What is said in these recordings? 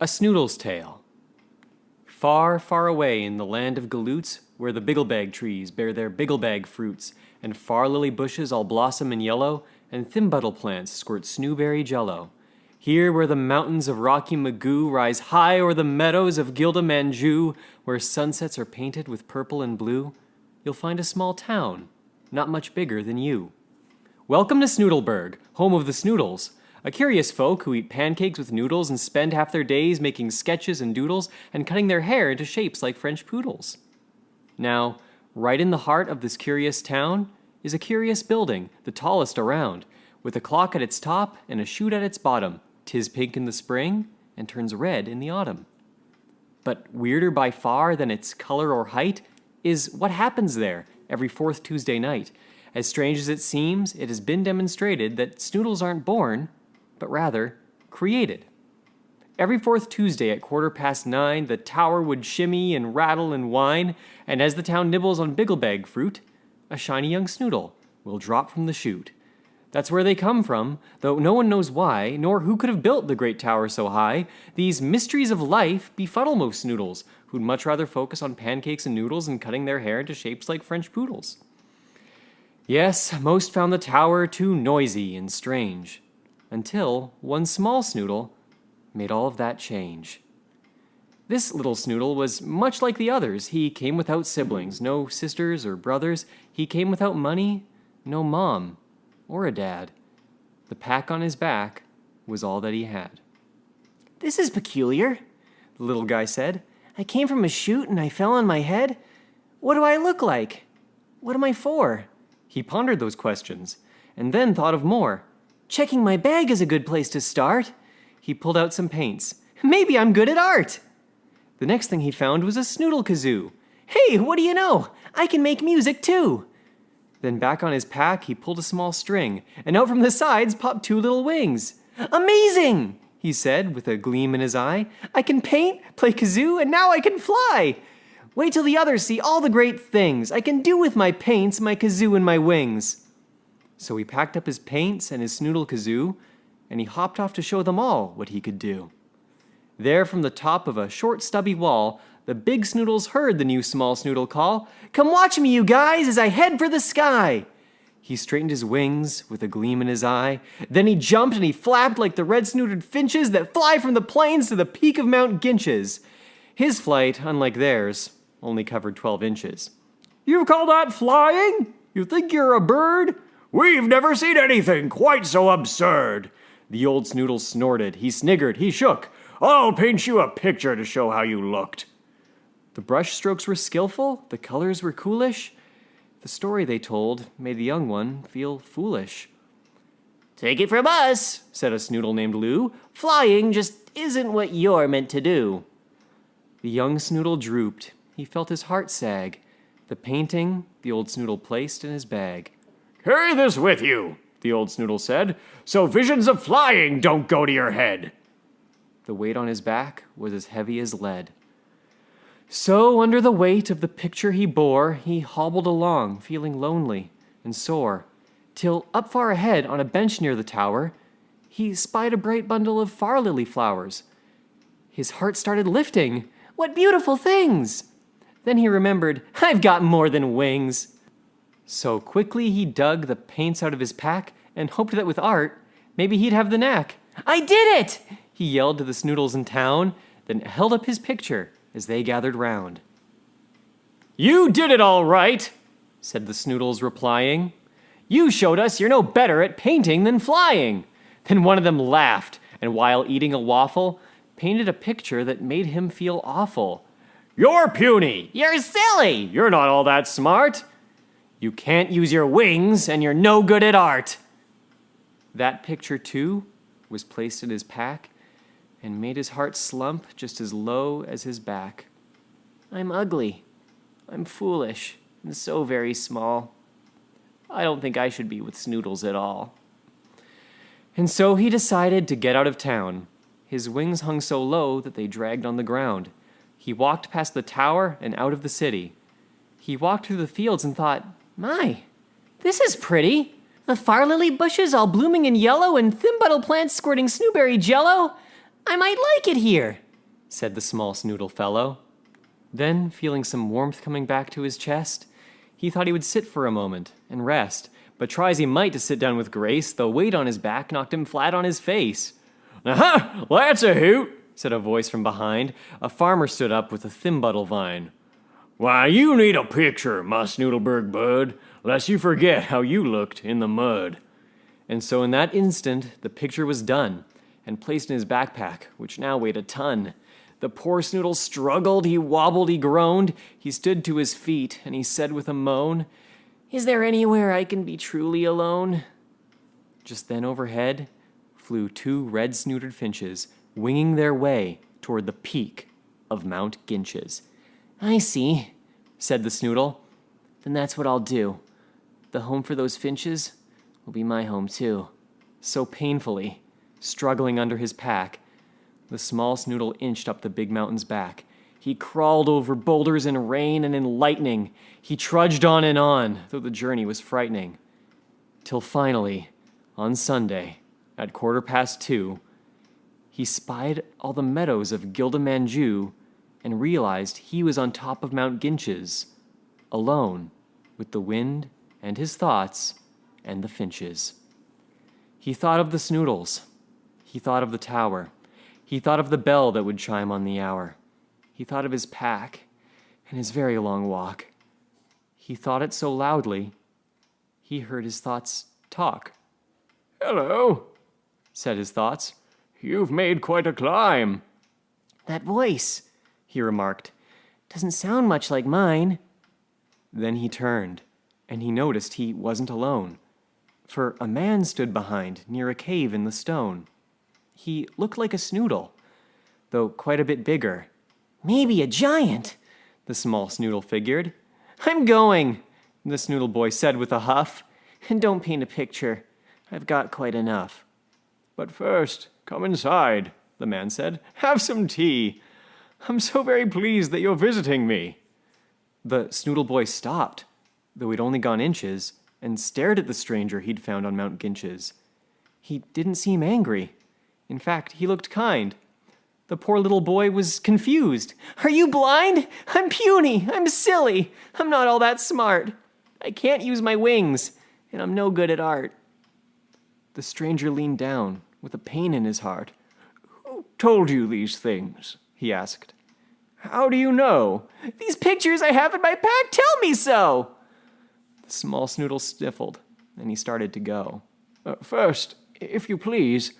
A Snoodle's Tale. Far, far away in the land of galoots, where the bigglebag trees bear their bigglebag fruits, and far lily bushes all blossom in yellow, and thimbuttle plants squirt snowberry jello. Here where the mountains of Rocky Magoo rise high o'er the meadows of Gilda Manjoo, where sunsets are painted with purple and blue, you'll find a small town, not much bigger than you. Welcome to Snoodleburg, home of the Snoodles, a curious folk who eat pancakes with noodles and spend half their days making sketches and doodles and cutting their hair into shapes like French poodles. Now, right in the heart of this curious town is a curious building, the tallest around, with a clock at its top and a chute at its bottom. 'Tis pink in the spring and turns red in the autumn. But weirder by far than its color or height is what happens there every fourth Tuesday night. As strange as it seems, it has been demonstrated that Snoodles aren't born, but rather created. Every fourth Tuesday at 9:15, the tower would shimmy and rattle and whine, and as the town nibbles on bigglebag fruit, a shiny young Snoodle will drop from the chute. That's where they come from, though no one knows why, nor who could have built the great tower so high. These mysteries of life befuddle most Snoodles, who'd much rather focus on pancakes and noodles and cutting their hair into shapes like French poodles. Yes, most found the tower too noisy and strange, until one small Snoodle made all of that change. This little Snoodle was much like the others. He came without siblings, no sisters or brothers. He came without money, no mom or a dad. The pack on his back was all that he had. "This is peculiar," the little guy said. "I came from a chute and I fell on my head. What do I look like? What am I for?" He pondered those questions, and then thought of more. "Checking my bag is a good place to start." He pulled out some paints. "Maybe I'm good at art." The next thing he found was a Snoodle kazoo. "Hey, what do you know? I can make music too." Then back on his pack, he pulled a small string, and out from the sides popped two little wings. "Amazing!" he said with a gleam in his eye. "I can paint, play kazoo, and now I can fly. Wait till the others see all the great things I can do with my paints, my kazoo, and my wings." So he packed up his paints and his Snoodle kazoo, and he hopped off to show them all what he could do. There from the top of a short stubby wall, the big Snoodles heard the new small Snoodle call, "Come watch me, you guys, as I head for the sky." He straightened his wings with a gleam in his eye. Then he jumped and he flapped like the red-snooted finches that fly from the plains to the peak of Mount Ginches. His flight, unlike theirs, only covered 12 inches. "You call that flying? You think you're a bird? We've never seen anything quite so absurd." The old Snoodle snorted, he sniggered, he shook. "I'll paint you a picture to show how you looked." The brush strokes were skillful, the colors were coolish. The story they told made the young one feel foolish. "Take it from us," said a Snoodle named Lou. "Flying just isn't what you're meant to do." The young Snoodle drooped. He felt his heart sag. The painting the old Snoodle placed in his bag. "Carry this with you," the old Snoodle said, "so visions of flying don't go to your head." The weight on his back was as heavy as lead. So, under the weight of the picture he bore, he hobbled along, feeling lonely and sore, till up far ahead on a bench near the tower, he spied a bright bundle of far lily flowers. His heart started lifting. What beautiful things! Then he remembered, I've got more than wings. So quickly he dug the paints out of his pack and hoped that with art, maybe he'd have the knack. I did it! He yelled to the Snoodles in town, then held up his picture as they gathered round. You did it all right, said the Snoodles replying. You showed us you're no better at painting than flying. Then one of them laughed, and while eating a waffle, painted a picture that made him feel awful. You're puny, you're silly, you're not all that smart. You can't use your wings, and you're no good at art. That picture, too, was placed in his pack and made his heart slump just as low as his back. I'm ugly, I'm foolish, and so very small. I don't think I should be with Snoodles at all. And so he decided to get out of town. His wings hung so low that they dragged on the ground. He walked past the tower and out of the city. He walked through the fields and thought, my, this is pretty. The far lily bushes all blooming in yellow and thimbuttle plants squirting snowberry jello. I might like it here. said the small Snoodle fellow. Then, feeling some warmth coming back to his chest, he thought he would sit for a moment and rest, but try as he might to sit down with grace, the weight on his back knocked him flat on his face. Aha! That's a hoot, said a voice from behind. A farmer stood up with a thimbuttle vine. Why, you need a picture, my Snoodleberg bud, lest you forget how you looked in the mud. And so in that instant, the picture was done and placed in his backpack, which now weighed a ton. The poor Snoodle struggled, he wobbled, he groaned. He stood to his feet, and he said with a moan, Is there anywhere I can be truly alone? Just then overhead flew 2 red-snooted finches, winging their way toward the peak of Mount Ginches. I see, said the Snoodle. Then that's what I'll do. The home for those finches will be my home too. So painfully, struggling under his pack, the small Snoodle inched up the big mountain's back. He crawled over boulders in rain and in lightning. He trudged on, though the journey was frightening. Till finally, on Sunday, at 2:15, he spied all the meadows of Gildamanju and realized he was on top of Mount Ginches, alone with the wind and his thoughts and the finches. He thought of the Snoodles. He thought of the tower. He thought of the bell that would chime on the hour. He thought of his pack and his very long walk. He thought it so loudly, he heard his thoughts talk. Hello, said his thoughts. You've made quite a climb. That voice, he remarked, doesn't sound much like mine. Then he turned, and he noticed he wasn't alone, for a man stood behind near a cave in the stone. He looked like a Snoodle, though quite a bit bigger. Maybe a giant, the small Snoodle figured. I'm going, the Snoodle boy said with a huff. And don't paint a picture. I've got quite enough. But first, come inside, the man said. Have some tea. I'm so very pleased that you're visiting me. The Snoodle boy stopped, though he'd only gone inches, and stared at the stranger he'd found on Mount Ginches. He didn't seem angry. In fact, he looked kind. The poor little boy was confused. Are you blind? I'm puny. I'm silly. I'm not all that smart. I can't use my wings, and I'm no good at art. The stranger leaned down with a pain in his heart. Who told you these things? He asked. How do you know? These pictures I have in my pack tell me so. The small Snoodle sniffled, and he started to go. First, if you please,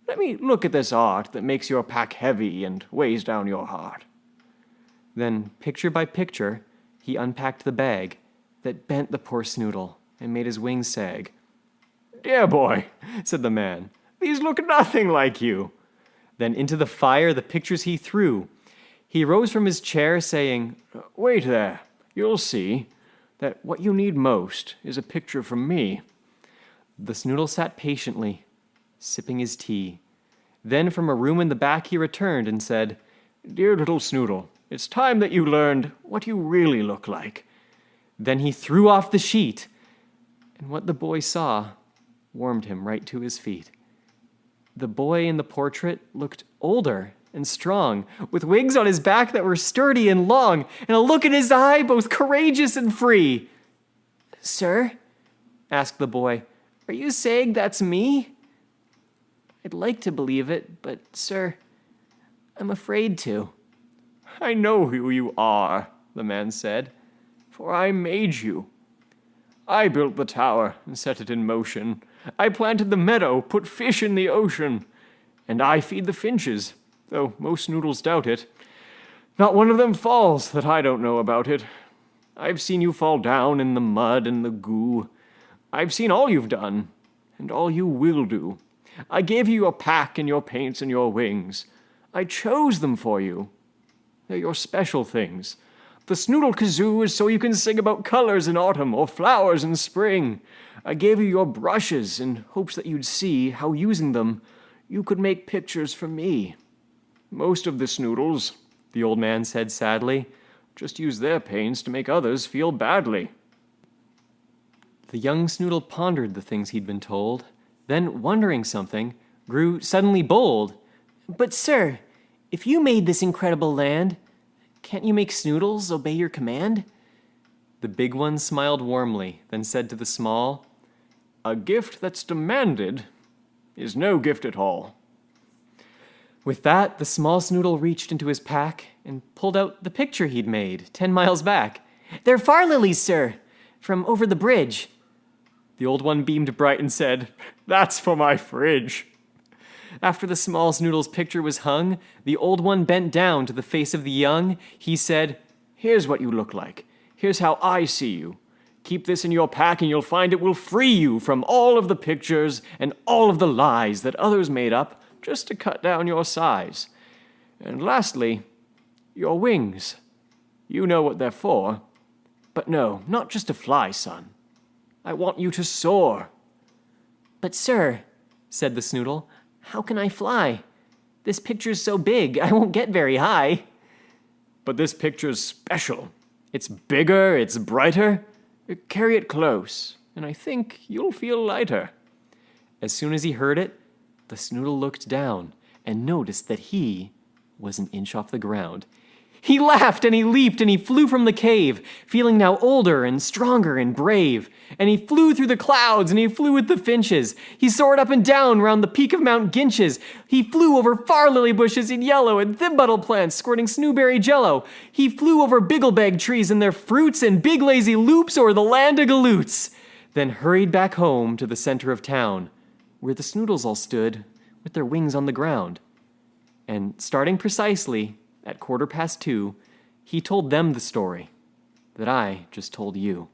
let me look at this art that makes your pack heavy and weighs down your heart. Then, picture by picture, he unpacked the bag that bent the poor Snoodle and made his wings sag. Dear boy, said the man, these look nothing like you. Then into the fire the pictures he threw. He rose from his chair, saying, Wait there, you'll see that what you need most is a picture from me. The Snoodle sat patiently, sipping his tea. Then from a room in the back he returned and said, Dear little Snoodle, it's time that you learned what you really look like. Then he threw off the sheet, and what the boy saw warmed him right to his feet. The boy in the portrait looked older and strong, with wings on his back that were sturdy and long, and a look in his eye both courageous and free. Sir, asked the boy, are you saying that's me? I'd like to believe it, but, sir, I'm afraid to. I know who you are, the man said, for I made you. I built the tower and set it in motion. I planted the meadow, put fish in the ocean. And I feed the finches, though most Snoodles doubt it. Not one of them falls that I don't know about it. I've seen you fall down in the mud and the goo. I've seen all you've done, and all you will do. I gave you your pack and your paints and your wings. I chose them for you. They're your special things. The Snoodle kazoo is so you can sing about colors in autumn or flowers in spring. I gave you your brushes in hopes that you'd see how using them you could make pictures for me. Most of the Snoodles, the old man said sadly, just use their paints to make others feel badly. The young Snoodle pondered the things he'd been told, then, wondering something, grew suddenly bold. But, sir, if you made this incredible land, can't you make Snoodles obey your command? The big one smiled warmly, then said to the small, A gift that's demanded is no gift at all. With that, the small Snoodle reached into his pack and pulled out the picture he'd made 10 miles back. They're far lilies, sir, from over the bridge. The old one beamed bright and said, That's for my fridge. After the small Snoodle's picture was hung, the old one bent down to the face of the young. He said, Here's what you look like. Here's how I see you. Keep this in your pack and you'll find it will free you from all of the pictures and all of the lies that others made up just to cut down your size. And lastly, your wings. You know what they're for. But no, not just to fly, son. I want you to soar. But sir, said the Snoodle, how can I fly? This picture's so big, I won't get very high. But this picture's special. It's bigger, it's brighter. Carry it close, and I think you'll feel lighter. As soon as he heard it, the Snoodle looked down and noticed that he was an inch off the ground. He laughed and he leaped and he flew from the cave, feeling now older and stronger and brave. And he flew through the clouds and he flew with the finches. He soared up and down round the peak of Mount Ginches. He flew over far lily bushes in yellow and thimbuttle plants squirting snowberry jello. He flew over bigglebag trees and their fruits and big lazy loops o'er the land of galoots. Then hurried back home to the center of town, where the Snoodles all stood with their wings on the ground. And starting precisely at 2:15, he told them the story that I just told you.